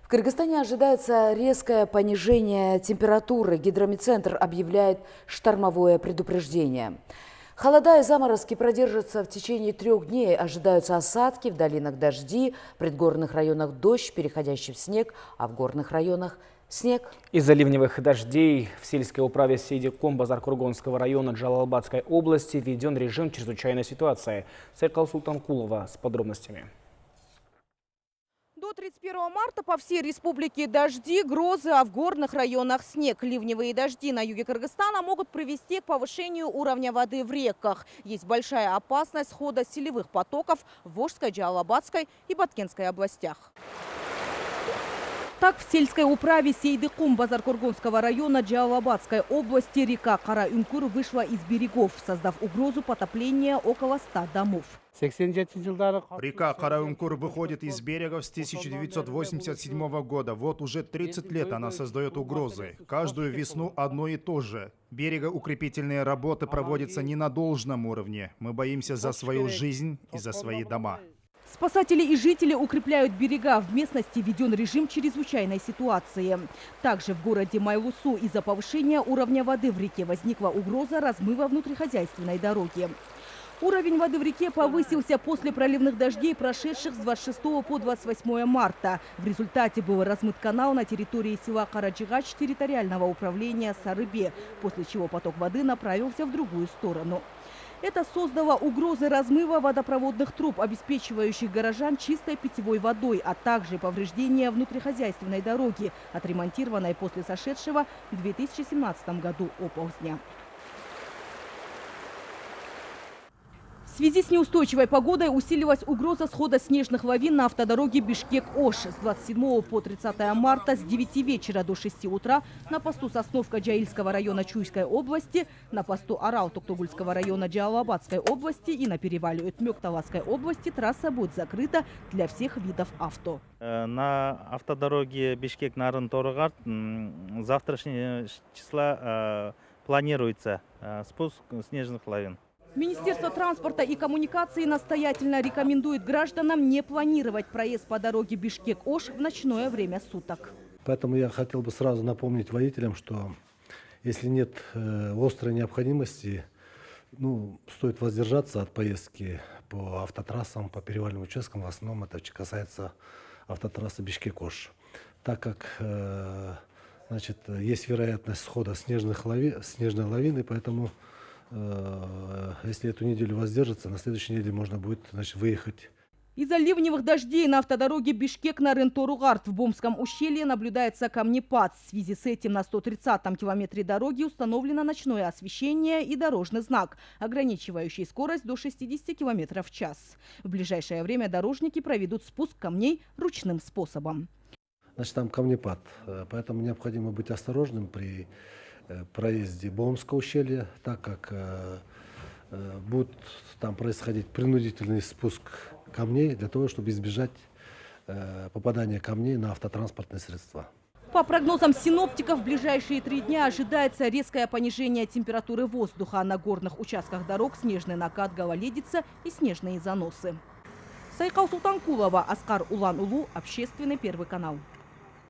В Кыргызстане ожидается резкое понижение температуры. Гидромедцентр объявляет штормовое предупреждение. Холода и заморозки продержатся в течение 3 дней. Ожидаются осадки, в долинах дожди, в предгорных районах дождь, переходящий в снег, а в горных районах снег. Из-за ливневых дождей в сельской управе Сейдиком Базаркургонского района Джалалабадской области введен режим чрезвычайной ситуации. Сайкал Султанкулова с подробностями. До 31 марта по всей республике дожди, грозы, а в горных районах снег. Ливневые дожди на юге Кыргызстана могут привести к повышению уровня воды в реках. Есть большая опасность схода селевых потоков в Волжской, Джалалабадской и Баткенской областях. Так, в сельской управе Сейдикум Базаркургонского района Джалалабадской области река Кара-Үңкүр вышла из берегов, создав угрозу потопления около 100 домов. Река Кара-Үңкүр выходит из берегов с 1987 года. Вот уже 30 лет она создает угрозы. Каждую весну одно и то же. Берегоукрепительные работы проводятся не на должном уровне. Мы боимся за свою жизнь и за свои дома. Спасатели и жители укрепляют берега. В местности введен режим чрезвычайной ситуации. Также в городе Майлусу из-за повышения уровня воды в реке возникла угроза размыва внутрихозяйственной дороги. Уровень воды в реке повысился после проливных дождей, прошедших с 26 по 28 марта. В результате был размыт канал на территории села Караджигач территориального управления Сарыбе, после чего поток воды направился в другую сторону. Это создало угрозы размыва водопроводных труб, обеспечивающих горожан чистой питьевой водой, а также повреждения внутрихозяйственной дороги, отремонтированной после сошедшего в 2017 году оползня. В связи с неустойчивой погодой усилилась угроза схода снежных лавин на автодороге Бишкек-Ош. С 27 по 30 марта с 9 вечера до 6 утра на посту Сосновка Джаильского района Чуйской области, на посту Арал Токтогульского района Джалалабадской области и на перевале Этмёк Таласской области трасса будет закрыта для всех видов авто. На автодороге Бишкек-Нарын-Торыгарт завтрашнего числа планируется спуск снежных лавин. Министерство транспорта и коммуникации настоятельно рекомендует гражданам не планировать проезд по дороге Бишкек-Ош в ночное время суток. Поэтому я хотел бы сразу напомнить водителям, что если нет острой необходимости, стоит воздержаться от поездки по автотрассам, по перевальным участкам. В основном это касается автотрассы Бишкек-Ош, так как есть вероятность схода снежной лавины, поэтому если эту неделю воздержаться, на следующей неделе можно будет выехать. Из-за ливневых дождей на автодороге Бишкек-Нарын-Торугарт в Бомском ущелье наблюдается камнепад. В связи с этим на 130-м километре дороги установлено ночное освещение и дорожный знак, ограничивающий скорость до 60 км в час. В ближайшее время дорожники проведут спуск камней ручным способом. Там камнепад, поэтому необходимо быть осторожным при проезде Бомского ущелья, так как будет там происходить принудительный спуск камней для того, чтобы избежать попадания камней на автотранспортные средства. По прогнозам синоптиков, в ближайшие 3 дня ожидается резкое понижение температуры воздуха. На горных участках дорог снежный накат, гололедица и снежные заносы. Сайкал Султанкулова, Оскар Улан-Улу, Общественный, Первый канал.